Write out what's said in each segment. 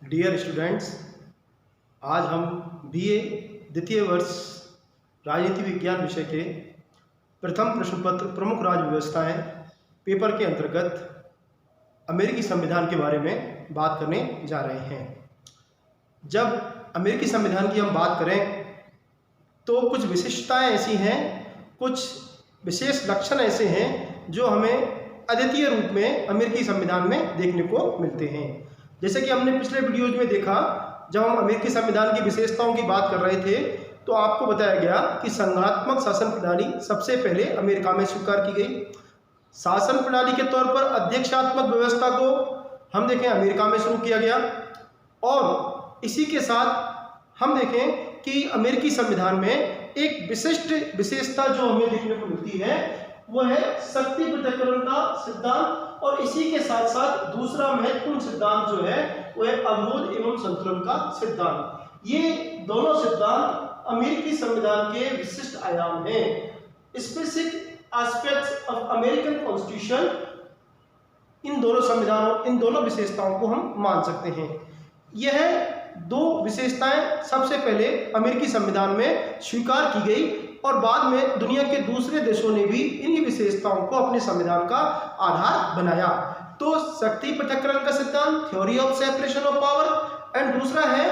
Dear students, आज हम BA द्वितीय वर्ष राजनीति विज्ञान विषय के प्रथम प्रश्न पत्र प्रमुख राज्य व्यवस्थाएं पेपर के अंतर्गत अमेरिकी संविधान के बारे में बात करने जा रहे हैं। जब अमेरिकी संविधान की हम बात करें तो कुछ विशिष्टताएं ऐसी हैं, कुछ विशेष लक्षण ऐसे हैं जो हमें अद्वितीय रूप में अमेरिकी संविधान में देखने को मिलते हैं। जैसे कि हमने पिछले वीडियोज में देखा, जब हम अमेरिकी संविधान की विशेषताओं की बात कर रहे थे तो आपको बताया गया कि संघात्मक शासन प्रणाली सबसे पहले अमेरिका में स्वीकार की गई। शासन प्रणाली के तौर पर अध्यक्षात्मक व्यवस्था को हम देखें अमेरिका में शुरू किया गया। और इसी के साथ हम देखें कि अमेरिकी संविधान में एक विशिष्ट विशेषता जो हमें देखने को मिलती है वो है शक्ति पृथक्करण का सिद्धांत। और इसी के साथ साथ दूसरा महत्वपूर्ण सिद्धांत जो है वो है अवरोध एवं संतुलन का सिद्धांत। ये दोनों सिद्धांत अमेरिकी संविधान के विशिष्ट आयाम हैं। Specific aspects of American constitution, इन दोनों विशेषताओं को हम मान सकते हैं। यह दो विशेषताएं सबसे पहले अमेरिकी संविधान में स्वीकार की गई और बाद में दुनिया के दूसरे देशों ने भी इन्हीं विशेषताओं को अपने संविधान का आधार बनाया। तो शक्ति पृथक्करण का सिद्धांत, theory of separation of power, and दूसरा है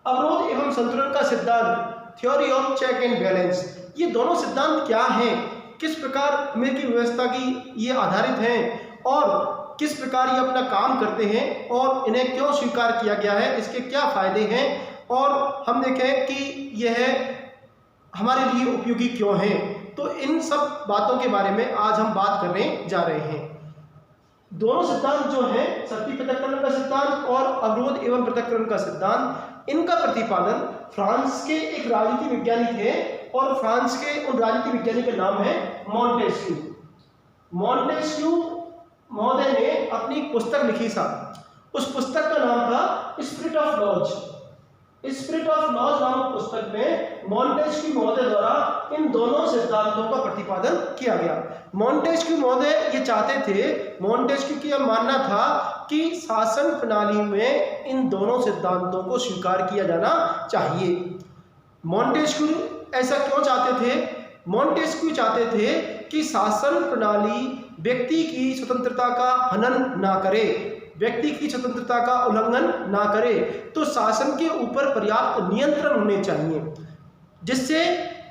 अवरोध एवं संतुलन का सिद्धांत, theory of check and balance. ये दोनों सिद्धांत क्या हैं, किस प्रकार अमेरिकी व्यवस्था की ये आधारित हैं और किस प्रकार ये अपना काम करते हैं और इन्हें क्यों स्वीकार किया गया है, इसके क्या फायदे हैं और हम देखें कि यह हमारे लिए उपयोगी क्यों है। तो इन सब बातों के बारे में आज हम बात करने जा रहे हैं। दोनों सिद्धांत जो हैं, शक्ति पृथक्करण का सिद्धांत और अवरोध एवं पृथक्करण का सिद्धांत, इनका प्रतिपादन फ्रांस के एक राजनीति वैज्ञानिक है और फ्रांस के उन राजनीति वैज्ञानिक का नाम है मॉन्टेस्क्यू। मॉन्टेस्क्यू महोदय ने अपनी पुस्तक लिखी था, उस पुस्तक का नाम था spirit of laws. Spirit of laws नामक पुस्तक में मॉन्टेस्क्यू महोदय द्वारा इन दोनों सिद्धांतों का प्रतिपादन किया गया। मॉन्टेस्क्यू महोदय ये चाहते थे, मॉन्टेस्क्यू की यह मानना था कि शासन प्रणाली में इन दोनों सिद्धांतों को स्वीकार किया जाना चाहिए। मॉन्टेस्क्यू ऐसा क्यों चाहते थे? मॉन्टेस्क्यू चाहते थे कि शासन प्रणाली व्यक्ति की स्वतंत्रता का हनन ना करे, व्यक्ति की स्वतंत्रता का उल्लंघन ना करे। तो शासन के ऊपर पर्याप्त नियंत्रण होने चाहिए जिससे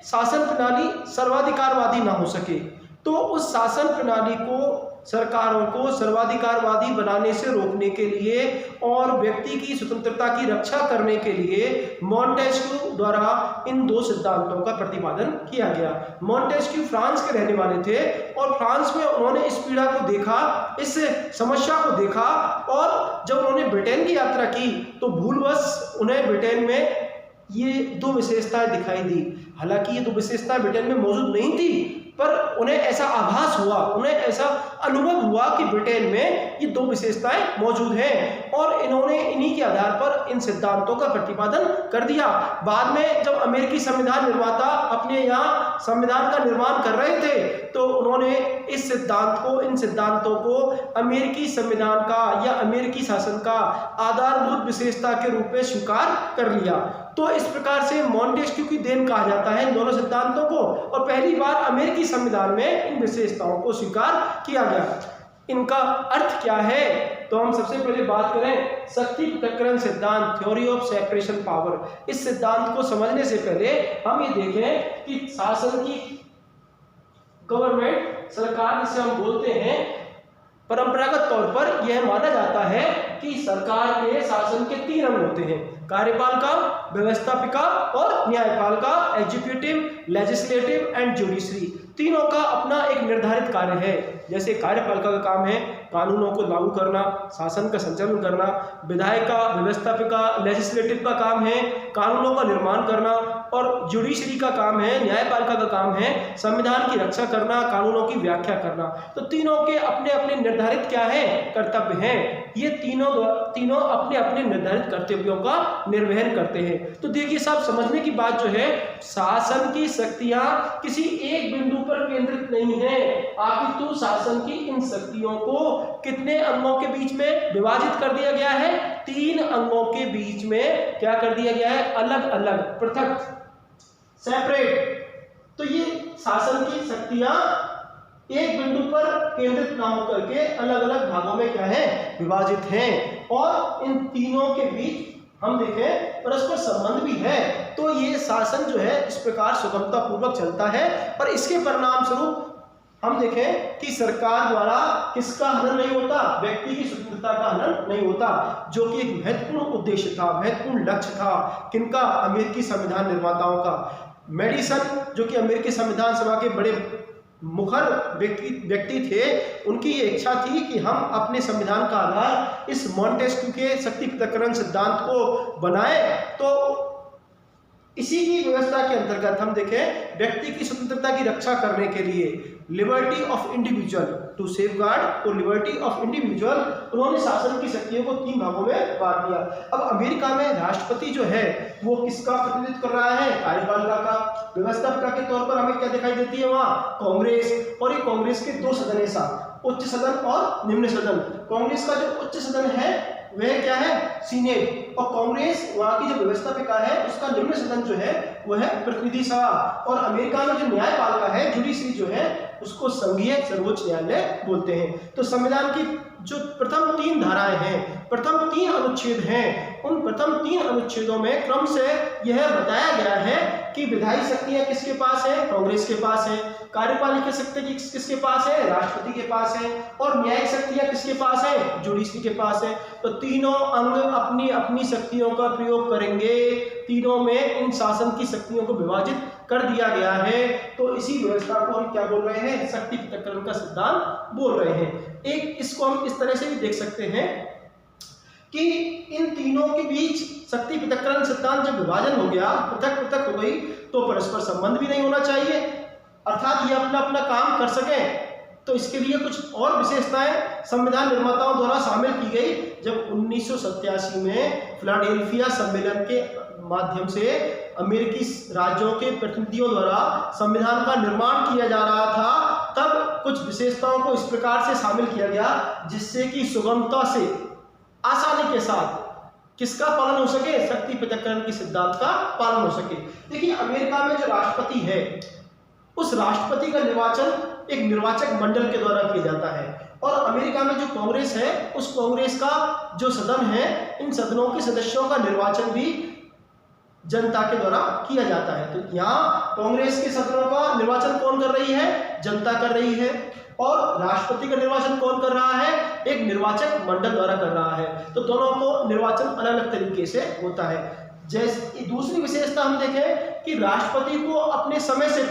शासन प्रणाली सर्वाधिकारवादी ना हो सके। तो उस शासन प्रणाली को, सरकारों को सर्वाधिकारवादी बनाने से रोकने के लिए और व्यक्ति की स्वतंत्रता की रक्षा करने के लिए मॉन्टेस्क्यू द्वारा इन दो सिद्धांतों का प्रतिपादन किया गया। मॉन्टेस्क्यू फ्रांस के रहने वाले थे और फ्रांस में उन्होंने इस पीड़ा को देखा, इस समस्या को देखा और जब उन्होंने ब्रिटेन की यात्रा की तो भूलवश उन्हें ब्रिटेन में ये दो विशेषताएं दिखाई दी। हालांकि ये दो विशेषताएं ब्रिटेन में मौजूद नहीं थी, पर उन्हें ऐसा आभास हुआ, उन्हें ऐसा अनुभव हुआ कि ब्रिटेन में ये दो विशेषताएं मौजूद हैं और इन्होंने इन्हीं के आधार पर इन सिद्धांतों का प्रतिपादन कर दिया। बाद में जब अमेरिकी संविधान निर्माता अपने यहाँ संविधान का निर्माण कर रहे थे तो उन्होंने इस सिद्धांत को, इन सिद्धांतों को अमेरिकी संविधान का या अमेरिकी शासन का आधारभूत विशेषता के रूप में स्वीकार कर लिया। तो इस प्रकार से मॉन्टेस्क्यू की देन कहा जाता है इन दोनों सिद्धांतों को और पहली बार अमेरिकी संविधान में इन विशेषताओं को स्वीकार किया गया। इनका अर्थ क्या है? तो हम सबसे पहले बात करें शक्ति पृथक्करण सिद्धांत, थ्योरी ऑफ सेपरेशन पावर। इस सिद्धांत को समझने से पहले हम ये देखें कि शासन की, गवर्नमेंट, सरकार जिसे हम बोलते हैं, परंपरागत तौर पर यह माना जाता है कि सरकार के शासन के तीन अंग होते हैं, कार्यपालिका, व्यवस्थापिका और न्यायपालिका, एग्जीक्यूटिव, लेजिस्लेटिव एंड जुडिशरी। तीनों का अपना एक निर्धारित कार्य है। जैसे कार्यपालिका का काम है कानूनों को लागू करना, शासन का संचालन करना, विधायिका, व्यवस्थापिका, लेजिस्लेटिव का काम है कानूनों का निर्माण करना और जुडिशरी का काम है, न्यायपालिका का काम है संविधान की रक्षा करना, कानूनों की व्याख्या करना। तो तीनों के अपने अपने निर्धारित क्या है, कर्तव्य हैं। ये तीनों अपने अपने निर्धारित कर्तव्यों का निर्वहन करते हैं। तो देखिए साहब, समझने की बात जो है, शासन की शक्तियां किसी एक बिंदु पर केंद्रित नहीं है, अपितु शासन की इन शक्तियों को कितने अंगों के बीच में विभाजित कर दिया गया है? 3 अंगों के बीच में क्या कर दिया गया है? अलग अलग, पृथक, सेपरेट। तो ये शासन की शक्तियां एक बिंदु पर केंद्रित ना होकर के अलग अलग भागों में क्या है? विभाजित हैं। और इन तीनों के बीच हम देखें परस्पर संबंध भी है। तो ये शासन जो है इस प्रकार सुगमता पूर्वक चलता है। और इसके परिणाम स्वरूप हम देखें कि सरकार द्वारा किसका हनन नहीं होता? व्यक्ति की स्वतंत्रता का हनन नहीं होता, जो कि एक महत्वपूर्ण उद्देश्य था, महत्वपूर्ण लक्ष्य था। किनका? अमेरिकी संविधान निर्माताओं का। मेडिसन, जो कि अमेरिकी संविधान सभा के बड़े मुखर व्यक्ति थे, उनकी ये इच्छा थी कि हम अपने संविधान का आधार इस मॉन्टेस्क्यू के शक्ति पृथक्करण सिद्धांत को बनाएं। तो इसी की व्यवस्था के अंतर्गत हम देखें, व्यक्ति की स्वतंत्रता की रक्षा करने के लिए liberty of individual to safeguard और लिबर्टी ऑफ इंडिविजुअल, उन्होंने शासन की शक्तियों को 3 भागों में बांट दिया। अब अमेरिका में राष्ट्रपति जो है वो किसका प्रतिनिधित्व कर रहा है? कार्यपालिका का। व्यवस्थापिका के तौर पर हमें क्या दिखाई देती है? वहां कांग्रेस। और ये कांग्रेस के 2 सदन है साहब, उच्च सदन और निम्न सदन। कांग्रेस का जो उच्च सदन है वह क्या है? सीनेट। और कांग्रेस वहां की जो व्यवस्थापिका है उसका निम्न सदन जो है वह है प्रतिनिधि सभा। और अमेरिका में जो न्यायपालिका है, जुडिशरी जो है, उसको संघीय सर्वोच्च न्यायालय बोलते हैं। तो संविधान की जो प्रथम 3 धाराएं हैं, प्रथम 3 अनुच्छेद हैं, उन प्रथम 3 अनुच्छेदों में क्रम से यह बताया गया है कि विधायी शक्तियां किसके पास है? कांग्रेस के पास है। कार्यपालिका शक्ति किसके पास है? राष्ट्रपति के पास है। और न्यायिक शक्तियां किसके पास है? जुडिशरी के पास है। तो तीनों अंग अपनी अपनी शक्तियों का प्रयोग करेंगे। तीनों में इन शासन की शक्तियों को विभाजित कर दिया गया है। तो इसी व्यवस्था को हम क्या बोल रहे हैं? शक्ति पृथक्करण का सिद्धांत बोल रहे हैं। एक इसको हम इस तरह से भी देख सकते हैं कि इन तीनों के बीच शक्ति पृथक्करण सिद्धांत जब विभाजन हो गया, पृथक पृथक हो गई, तो परस्पर संबंध भी नहीं होना चाहिए, अर्थात ये अपना अपना काम कर सकें। तो इसके लिए कुछ और विशेषताएं संविधान निर्माताओं द्वारा शामिल की गई। जब 1987 में फिलाडेल्फिया सम्मेलन के माध्यम से अमेरिकी राज्यों के प्रतिनिधियों द्वारा संविधान का निर्माण किया जा रहा था, तब कुछ विशेषताओं को इस प्रकार से शामिल किया गया जिससे कि सुगमता से, आसानी के साथ किसका पालन हो सके? शक्ति पृथक्करण की सिद्धांत का पालन हो सके। देखिए, अमेरिका में जो राष्ट्रपति है, उस राष्ट्रपति का निर्वाचन एक निर्वाचक मंडल के द्वारा किया जाता है। और अमेरिका में जो कांग्रेस है, उस कांग्रेस का जो सदन है, इन सदनों के सदस्यों का निर्वाचन भी जनता के द्वारा किया जाता है। तो यहाँ कांग्रेस के सदनों का निर्वाचन कौन कर रही है? जनता कर रही है। और राष्ट्रपति का निर्वाचन कौन कर रहा है? एक निर्वाचक मंडल द्वारा कर रहा है। तो दोनों को निर्वाचन अलग अलग तरीके से होता है। जैसे दूसरी विशेषता हम देखें कि राष्ट्रपति को अपने समय से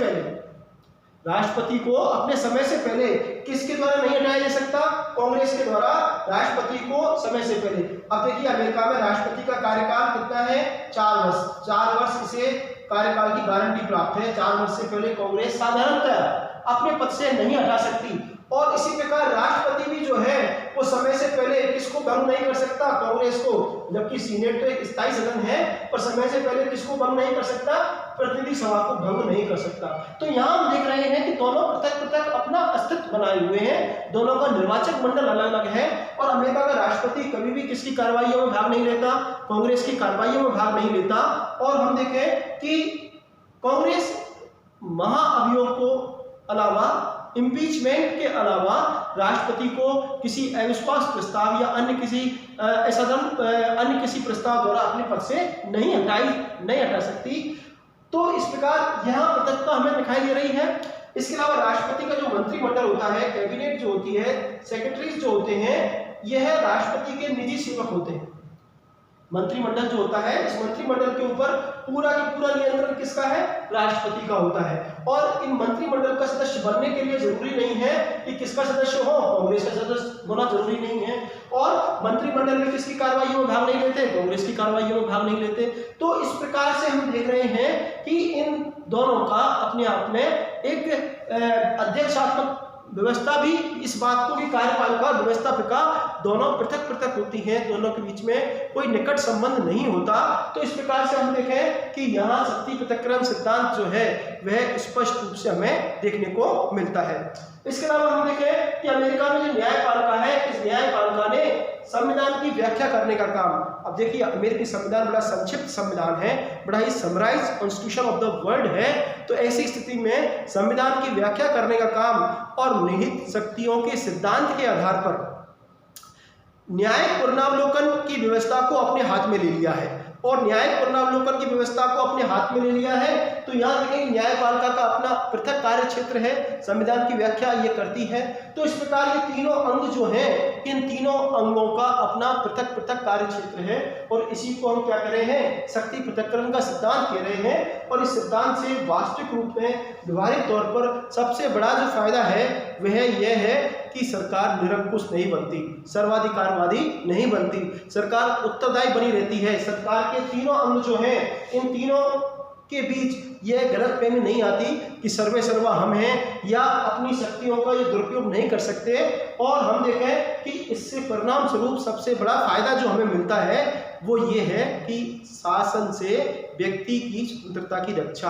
पहले किसके द्वारा नहीं हटाया जा सकता? कांग्रेस के द्वारा राष्ट्रपति को समय से पहले। अब देखिए, अमेरिका में राष्ट्रपति का कार्यकाल कितना है? 4 वर्ष। 4 वर्ष इसे कार्यकाल की गारंटी प्राप्त है। 4 वर्ष से पहले कांग्रेस साधारणतः अपने पद से नहीं हटा सकती। और इसी प्रकार राष्ट्रपति भी जो है वो समय से पहले किसको भंग नहीं कर सकता? कांग्रेस को। जबकि सीनेट तो एक स्थायी सदन है, पर समय से पहले किसको भंग नहीं कर सकता? प्रतिनिधि सभा को भंग नहीं कर सकता। तो यहाँ हम देख रहे हैं कि दोनों पृथक पृथक अपना अस्तित्व बनाए हुए हैं, दोनों का निर्वाचक मंडल अलग अलग है। और अमेरिका का राष्ट्रपति कभी भी किसकी कार्रवाइयों में भाग नहीं लेता? कांग्रेस की कार्रवाइयों में भाग नहीं लेता। और हम देखें कि कांग्रेस महाअभियोग को अलावा, इम्पीचमेंट के अलावा, राष्ट्रपति को किसी अविश्वास प्रस्ताव या अन्य किसी प्रस्ताव द्वारा अपने पद से नहीं हटा सकती। तो इस प्रकार यहाँ पृथकता हमें दिखाई दे रही है। इसके अलावा राष्ट्रपति का जो मंत्रिमंडल होता है, कैबिनेट जो होती है, सेक्रेटरीज जो होते हैं, यह राष्ट्रपति के निजी सेवक होते हैं। मंत्रिमंडल जो होता है, इस मंत्रिमंडल के ऊपर पूरा का पूरा नियंत्रण किसका है? राष्ट्रपति का होता है। और इन मंत्रिमंडल का सदस्य बनने के लिए जरूरी नहीं है कि किसका सदस्य हो, कांग्रेस का सदस्य होना जरूरी नहीं है। और मंत्रिमंडल में किसकी कार्रवाइयों में भाग नहीं लेते? कांग्रेस की कार्रवाइयों में भाग नहीं लेते। तो इस प्रकार से हम देख रहे हैं कि इन दोनों का अपने आप में एक अध्यक्षात्मक व्यवस्था भी इस बात को भी कार्यपालिका और व्यवस्थापिका दोनों पृथक पृथक होती हैं, दोनों के बीच में कोई निकट संबंध नहीं होता। तो इस प्रकार से हम देखें कि यहाँ शक्ति पृथक्करण सिद्धांत जो है वह स्पष्ट रूप से हमें देखने को मिलता है। इसके अलावा हम देखें कि अमेरिका में जो न्यायपालिका है, इस न्यायपालिका ने संविधान की व्याख्या करने का काम, अब देखिए अमेरिकी संविधान बड़ा संक्षिप्त संविधान है, बड़ा ही summarise constitution of the world है। तो ऐसी स्थिति में संविधान की व्याख्या करने का काम और निहित शक्तियों के सिद्धांत के आधार पर न्यायिक पुनरावलोकन की व्यवस्था को अपने हाथ में ले लिया है। और न्यायिक पुनरावलोकन की व्यवस्था को अपने हाथ में ले लिया है तो यहाँ देखें न्यायपालिका का अपना पृथक कार्य क्षेत्र है, संविधान की व्याख्या ये करती है। तो इस प्रकार ये तीनों अंग जो हैं, इन तीनों अंगों का अपना पृथक पृथक कार्य क्षेत्र है और इसी को हम क्या कह रहे हैं, शक्ति पृथक्करण का सिद्धांत कह रहे हैं। और इस सिद्धांत से वास्तविक रूप में व्यवहारिक तौर पर सबसे बड़ा जो फायदा है वह यह है कि सरकार निरंकुश नहीं बनती, सर्वाधिकारवादी नहीं बनती, सरकार उत्तरदायी बनी रहती है। सरकार के तीनों अंग जो हैं, इन तीनों के बीच यह गलतफहमी नहीं आती कि सर्वे सर्वा हम हैं या अपनी शक्तियों का ये दुरुपयोग नहीं कर सकते। और हम देखें कि इससे परिणाम स्वरूप सबसे बड़ा फायदा जो हमें मिलता है वो ये है कि शासन से व्यक्ति की स्वतंत्रता की रक्षा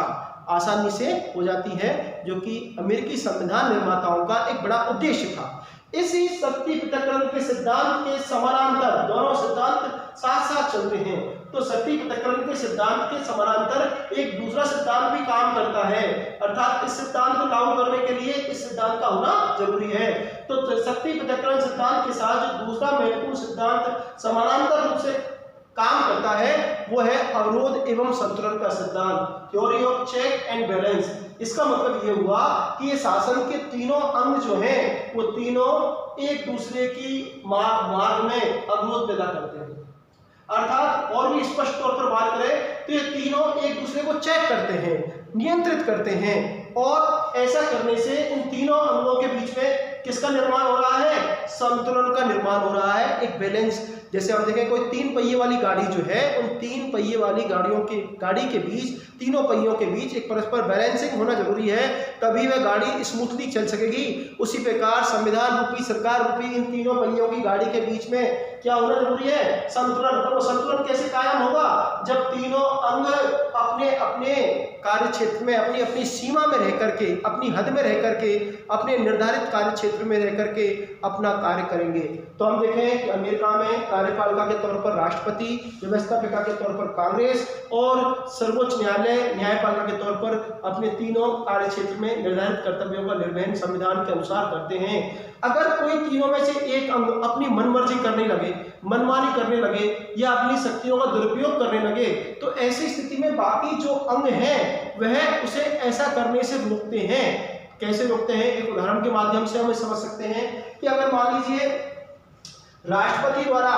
आसानी से हो जाती है, जो कि अमेरिकी संविधान निर्माताओं का एक बड़ा उद्देश्य था। इसी शक्ति पृथक्करण के सिद्धांत के समानांतर दोनों सिद्धांत साथ साथ चलते हैं। तो शक्ति पृथक्करण के सिद्धांत के समानांतर एक दूसरा सिद्धांत भी काम करता है, अर्थात इस सिद्धांत को लागू करने के लिए इस सिद्धांत का होना जरूरी है। तो शक्ति पृथक्करण सिद्धांत के साथ जो दूसरा महत्वपूर्ण सिद्धांत समानांतर रूप से काम करता है वो है अवरोध एवं संतुलन का सिद्धांत, theory of check and balance. इसका मतलब ये हुआ कि ये शासन के तीनों अंग जो हैं वो तीनों एक दूसरे की मार्ग में अवरोध पैदा करते हैं, अर्थात और भी स्पष्ट तौर पर बात करें तो ये तीनों एक दूसरे को चेक करते हैं, नियंत्रित करते हैं। और ऐसा करने से इन तीनों अंगों के बीच में किसका निर्माण हो रहा है, संतुलन का निर्माण हो रहा है, एक बैलेंस। जैसे हम देखें कोई 3 पहिए वाली गाड़ी जो है, उन 3 पहिए वाली गाड़ी के बीच, तीनों पहियों के बीच एक परस्पर बैलेंसिंग होना जरूरी है, तभी वह गाड़ी स्मूथली चल सकेगी। उसी प्रकार संविधान रूपी, सरकार रूपी इन तीनों पहियों की गाड़ी के बीच में क्या होना जरूरी है, संतुलन। तो वो संतुलन कैसे कायम होगा, जब तीनों अंग अपने अपने कार्य क्षेत्र में, अपनी अपनी सीमा में रह करके, अपनी हद में रह करके, अपने निर्धारित कार्य क्षेत्र में रह करके अपना कार्य करेंगे। तो हम देखें कि अमेरिका में कार्यपालिका के तौर पर राष्ट्रपति, व्यवस्थापिका के तौर पर कांग्रेस और सर्वोच्च न्यायालय न्यायपालिका के तौर पर अपने तीनों कार्य क्षेत्र में निर्धारित कर्तव्यों का निर्वहन संविधान के अनुसार करते हैं। अगर कोई तीनों में से एक अंग अपनी मनमर्जी करने लगे, मनमानी करने लगे या अपनी शक्तियों का दुरुपयोग करने लगे तो ऐसी स्थिति में बाकी जो अंग हैं वह उसे ऐसा करने से रोकते हैं। कैसे रोकते हैं, एक उदाहरण के माध्यम से हम समझ सकते हैं कि अगर मान लीजिए राष्ट्रपति द्वारा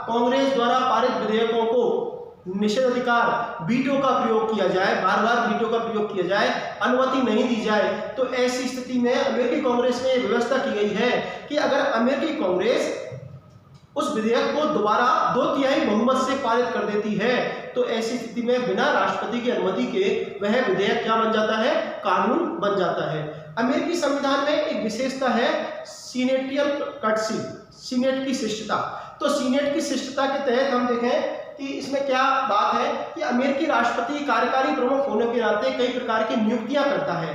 कांग्रेस द्वारा पारित विधेयकों को निषेधाधिकार वीटो का प्रयोग किया जाए, बार बार वीटो का प्रयोग किया जाए, अनुमति नहीं दी जाए, तो ऐसी स्थिति में अमेरिकी कांग्रेस में व्यवस्था की गई है कि अगर अमेरिकी कांग्रेस उस विधेयक को दोबारा 2/3 बहुमत से पारित कर देती है तो ऐसी स्थिति में बिना राष्ट्रपति की अनुमति के वह विधेयक क्या बन जाता है, कानून बन जाता है। अमेरिकी संविधान में एक विशेषता है सीनेटियल कर्टसी, सीनेट की शिष्टता। तो सीनेट की शिष्टता के तहत हम देखें कि इसमें क्या बात है कि अमेरिकी राष्ट्रपति कार्यकारी प्रमुख होने के नाते कई प्रकार की नियुक्तियां करता है,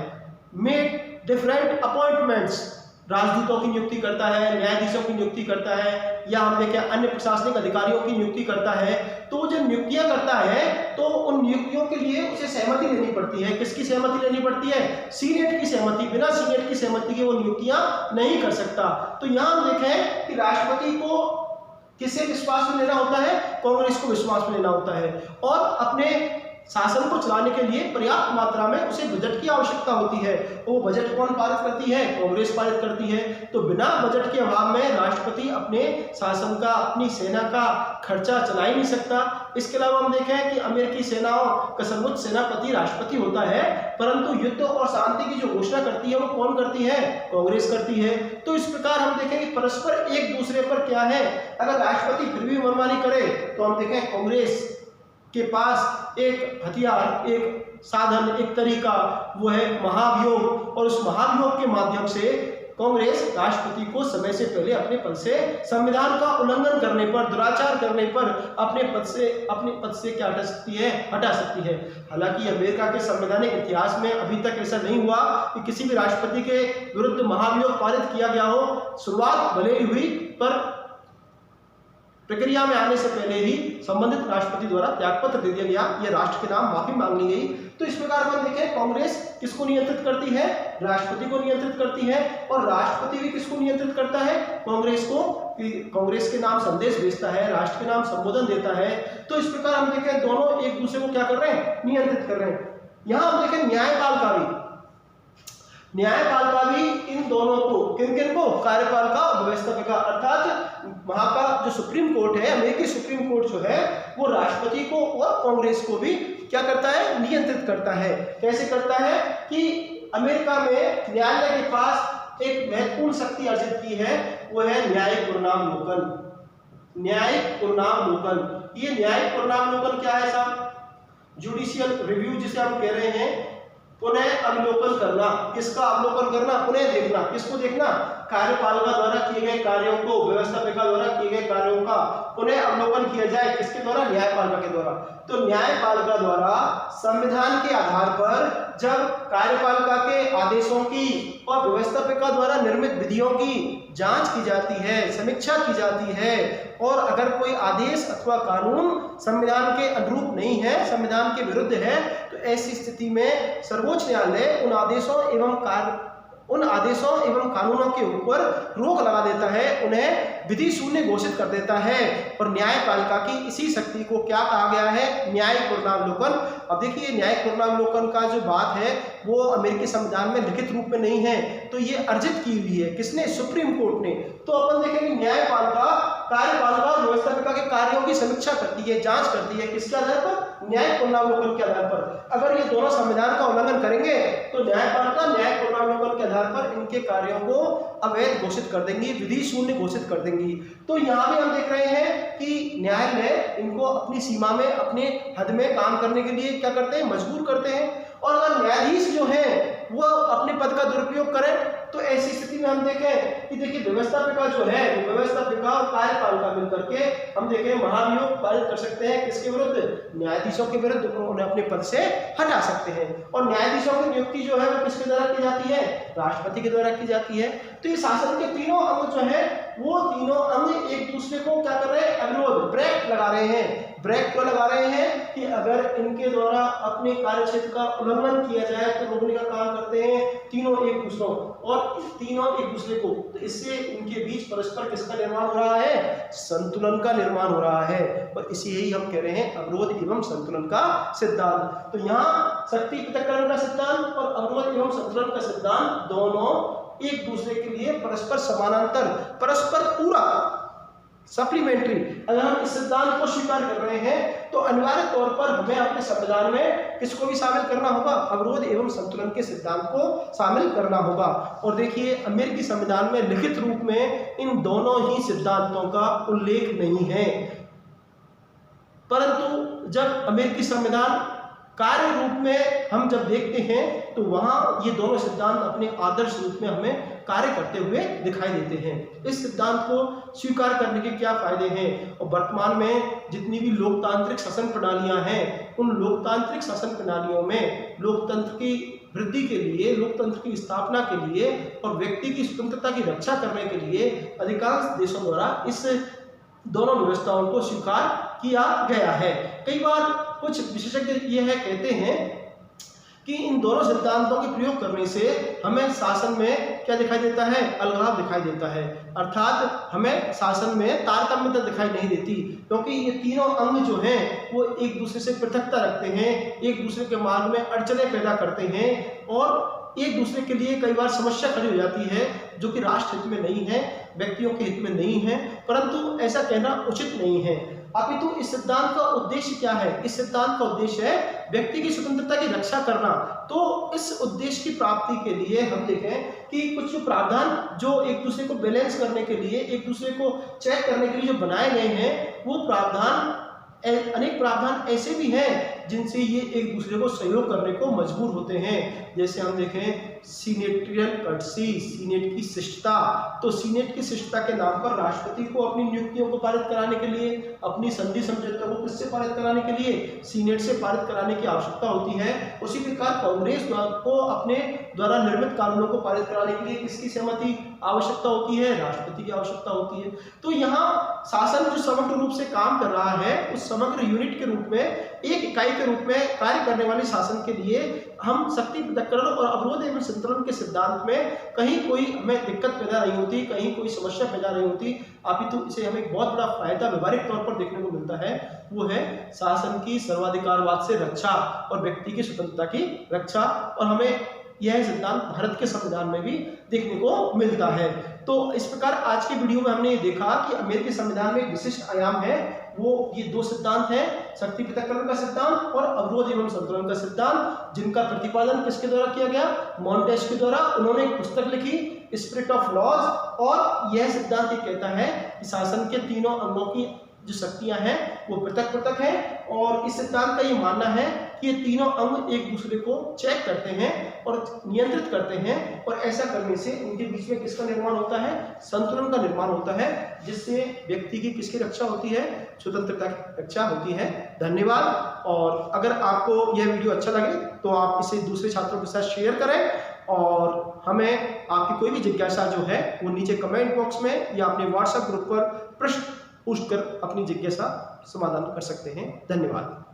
मेक डिफरेंट अपॉइंटमेंट्स, राजदूतों की नियुक्ति करता है, न्यायाधीशों की नियुक्ति करता है या हम देखें अन्य प्रशासनिक अधिकारियों की नियुक्ति करता है। तो जब नियुक्तियां करता है तो उन नियुक्तियों के लिए उसे सहमति लेनी पड़ती है। किसकी सहमति लेनी पड़ती है, सीनेट की सहमति। बिना सीनेट की सहमति के वो नियुक्तियां नहीं कर सकता। तो यहाँ हम देखें कि राष्ट्रपति को किसे विश्वास में लेना होता है, कांग्रेस को विश्वास में लेना होता है और अपने शासन को चलाने के लिए पर्याप्त मात्रा में उसे बजट की आवश्यकता होती है। वो बजट कौन पारित करती है, कांग्रेस पारित करती है। तो बिना बजट के अभाव में राष्ट्रपति अपने शासन का, अपनी सेना का खर्चा चला ही नहीं सकता। इसके अलावा हम देखें कि अमेरिकी सेनाओं का सर्वोच्च सेनापति राष्ट्रपति होता है, परंतु युद्ध और शांति की जो घोषणा करती है वो कौन करती है, कांग्रेस करती है। तो इस प्रकार हम देखें कि परस्पर एक दूसरे पर क्या है, अगर राष्ट्रपति फिर भी मनमानी करे तो हम देखें कांग्रेस के पास एक हथियार, एक साधन, एक तरीका, वो है महाभियोग। और उस महाभियोग के माध्यम से कांग्रेस राष्ट्रपति को समय से पहले अपने पद से, संविधान का उल्लंघन करने पर, दुराचार करने पर अपने पद से क्या हटा सकती है। हालांकि अमेरिका के संवैधानिक इतिहास में अभी तक ऐसा नहीं हुआ कि किसी भी राष्ट्रपति के विरुद्ध महाभियोग पारित किया गया हो। शुरुआत भले ही हुई, पर प्रक्रिया में आने से पहले ही संबंधित राष्ट्रपति द्वारा त्यागपत्र दे दिया गया, यह राष्ट्र के नाम माफी मांग ली गई। तो इस प्रकार हम देखें, कांग्रेस किसको नियंत्रित करती है? राष्ट्रपति को नियंत्रित करती है। और राष्ट्रपति भी किसको नियंत्रित करता है? कांग्रेस को, कांग्रेस के नाम संदेश भेजता है, राष्ट्र के नाम संबोधन देता है। तो इस प्रकार हम देखें, दोनों एक दूसरे को क्या कर रहे हैं? नियंत्रित कर रहे हैं। यहां हम देखें न्यायपालिका भी इन दोनों को, किन को? कार्यपालिका और व्यवस्थापिका, अर्थात वहां का जो सुप्रीम कोर्ट है, अमेरिकी सुप्रीम कोर्ट जो है, वो राष्ट्रपति को और कांग्रेस को भी क्या करता है? नियंत्रित करता है। कैसे करता है कि अमेरिका में न्यायालय के पास एक महत्वपूर्ण शक्ति अर्जित की है, वो है न्यायिक पुनरावलोकन। न्यायिक पुनरावलोकन, ये न्यायिक पुनरावलोकन क्या है साहब? जुडिशियल रिव्यू जिसे हम कह रहे हैं, पुनः अवलोकन करना। किसका अवलोकन करना? पुनः देखना। किसको देखना? कार्यपालिका द्वारा किए गए कार्यों को, व्यवस्थापिका द्वारा किए गए कार्यों का पुनः अवलोकन किया जाए। किसके द्वारा? न्यायपालिका के द्वारा। तो न्यायपालिका द्वारा संविधान के आधार पर जब कार्यपालिका के आदेशों की और व्यवस्थापिका द्वारा निर्मित विधियों की जांच की जाती है, समीक्षा की जाती है, और अगर कोई आदेश अथवा कानून संविधान के अनुरूप नहीं है, संविधान के विरुद्ध है, तो ऐसी स्थिति में सर्वोच्च न्यायालय उन आदेशों एवं कानूनों के ऊपर रोक लगा देता है, उन्हें विधि शून्य घोषित कर देता है। और न्यायपालिका की इसी शक्ति को क्या कहा गया है? न्यायिक पुनरावलोकन। अब देखिए, न्यायिक पुनरावलोकन का जो बात है वो अमेरिकी संविधान में लिखित रूप में नहीं है, तो ये अर्जित की हुई है। किसने? सुप्रीम कोर्ट ने। तो अपन देखेंगे न्यायपालिका कार्यपालिका और व्यवस्थापिका के कार्यों की समीक्षा करती है, जांच करती है। किसके आधार पर? न्यायिक पुनरावलोकन के आधार पर। अगर ये दोनों संविधान का उल्लंघन करेंगे तो न्यायपालिका न्यायिक पुनरावलोकन के आधार पर इनके कार्यों को अवैध घोषित कर देंगी, विधि शून्य घोषित कर देंगी। तो यहाँ भी हम देख रहे हैं कि न्यायालय इनको अपनी सीमा में, अपने हद में काम करने के लिए क्या करते हैं? मजबूर करते हैं। और अगर न्यायाधीश जो है वो अपने पद का दुरुपयोग करें, तो ऐसी स्थिति में हम देखें कि देखिए व्यवस्थापिका जो है, वो व्यवस्थापिका और कार्यपालिका मिलकर के हम देखें महाभियोग पारित कर सकते हैं। किसके विरुद्ध? न्यायाधीशों के विरुद्ध। उन्हें अपने पद से हटा सकते हैं। और न्यायाधीशों की नियुक्ति जो है वो किसके द्वारा की जाती है? राष्ट्रपति के द्वारा की जाती है। तो ये शासन के तीनों अंग जो है, वो तीनों अंग एक दूसरे को क्या कर रहे हैं? अवरोध, ब्रेक लगा रहे हैं। ब्रेक क्यों लगा रहे हैं? कि अगर इनके द्वारा अपने कार्यक्षेत्र का उल्लंघन किया जाए तो रोकने का काम करते हैं तीनों एक दूसरों, और तीनों एक दूसरे को। तो इससे इनके बीच परस्पर किसका निर्माण हो रहा है? संतुलन का निर्माण हो रहा है। और इसी यही हम कह रहे हैं अवरोध एवं संतुलन का सिद्धांत। तो यहाँ शक्ति पृथक्करण का सिद्धांत और अवरोध एवं संतुलन का सिद्धांत दोनों एक दूसरे के लिए परस्पर समानांतर, परस्पर पूरक, सप्लीमेंट्री। अगर हम इस सिद्धांत को स्वीकार कर रहे हैं तो अनिवार्य तौर पर हमें अपने संविधान में किसको भी शामिल करना होगा? अवरोध एवं संतुलन के सिद्धांत को शामिल करना होगा। और देखिए, अमेरिकी संविधान में लिखित रूप में इन दोनों ही सिद्धांतों का उल्लेख नहीं है, परंतु जब अमेरिकी संविधान कार्य रूप में हम जब देखते हैं तो वहां ये दोनों सिद्धांत अपने आदर्श रूप में हमें कार्य करते हुए दिखाई देते हैं। इस सिद्धांत को स्वीकार करने के क्या फायदे हैं? और वर्तमान में जितनी भी लोकतांत्रिक शासन प्रणालियां हैं, उन लोकतांत्रिक शासन प्रणालियों में लोकतंत्र की वृद्धि के लिए, लोकतंत्र की स्थापना के लिए और व्यक्ति की स्वतंत्रता की रक्षा करने के लिए अधिकांश देशों द्वारा इस दोनों व्यवस्थाओं को स्वीकार किया गया है। कई बार कुछ विशेषज्ञ यह कहते हैं कि इन दोनों सिद्धांतों के प्रयोग करने से हमें शासन में क्या दिखाई देता है? अलगाव दिखाई देता है, अर्थात हमें शासन में तारतम्यता दिखाई नहीं देती, क्योंकि ये तीनों अंग जो हैं वो एक दूसरे से पृथकता रखते हैं, एक दूसरे के मार्ग में अड़चनें पैदा करते हैं और एक दूसरे के लिए कई बार समस्या खड़ी हो जाती है, जो कि राष्ट्र हित में नहीं है, व्यक्तियों के हित में नहीं है। परंतु ऐसा कहना उचित नहीं है। अपितु इस सिद्धांत का उद्देश्य क्या है? इस सिद्धांत का उद्देश्य है व्यक्ति की स्वतंत्रता की रक्षा करना। तो इस उद्देश्य की प्राप्ति के लिए हम देखें कि कुछ प्रावधान जो एक दूसरे को बैलेंस करने के लिए, एक दूसरे को चेक करने के लिए जो बनाए गए हैं, वो प्रावधान, अनेक प्रावधान ऐसे भी हैं जिनसे ये एक दूसरे को सहयोग करने को मजबूर होते हैं। जैसे हम देखें सीनेटियल कर्टसी, सीनेट की शिष्टता। तो सीनेट की शिष्टता के नाम पर राष्ट्रपति को अपनी नियुक्तियों को पारित कराने के लिए, अपनी संधि समझौतों को किससे पारित कराने के लिए, सीनेट से पारित कराने की आवश्यकता होती है। उसी प्रकार कांग्रेस को अपने द्वारा निर्मित कानूनों को पारित कराने के लिए किसकी सहमति आवश्यकता होती है, राष्ट्रपति की आवश्यकता होती है। तो यहाँ शासन जो समग्र रूप से काम कर रहा है, उस समग्र यूनिट के रूप में, एक इकाई के रूप में कार्य करने वाले शासन के लिए हम शक्ति पृथक्करण और अवरोध एवं संतुलन के सिद्धांत में कहीं कोई हमें दिक्कत पैदा नहीं होती, कहीं कोई समस्या पैदा नहीं होती, अपितु इसे हमें एक बहुत बड़ा फायदा व्यवहारिक तौर पर देखने को मिलता है। वो है शासन की सर्वाधिकारवाद से रक्षा और व्यक्ति की स्वतंत्रता की रक्षा। और हमें यह सिद्धांत भारत के संविधान में भी देखने को मिलता है। तो इस प्रकार आज के वीडियो में हमने ये देखा कि अमेरिकी संविधान में एक विशिष्ट आयाम है, वो ये दो सिद्धांत हैं, शक्ति पृथक्करण का सिद्धांत और अवरोध एवं संतुलन का सिद्धांत, जिनका प्रतिपादन किसके द्वारा किया गया, मॉन्टेस्क्यू के द्वारा। उन्होंने एक पुस्तक लिखी स्पिरिट ऑफ लॉज, और यह सिद्धांत ये कहता है कि शासन के तीनों अंगों की जो शक्तियां हैं वो पृथक पृथक हैं, और इस सिद्धांत का ये मानना है कि ये तीनों अंग एक दूसरे को चेक करते हैं और नियंत्रित करते हैं, और ऐसा करने से उनके बीच में किसका निर्माण होता है, संतुलन का निर्माण होता है, जिससे व्यक्ति की किसकी रक्षा होती है, स्वतंत्रता की रक्षा होती है। धन्यवाद। और अगर आपको यह वीडियो अच्छा लगे तो आप इसे दूसरे छात्रों के साथ शेयर करें, और हमें आपकी कोई भी जिज्ञासा जो है वो नीचे कमेंट बॉक्स में या अपने व्हाट्सएप ग्रुप पर प्रश्न पूछकर अपनी जिज्ञासा समाधान कर सकते हैं। धन्यवाद।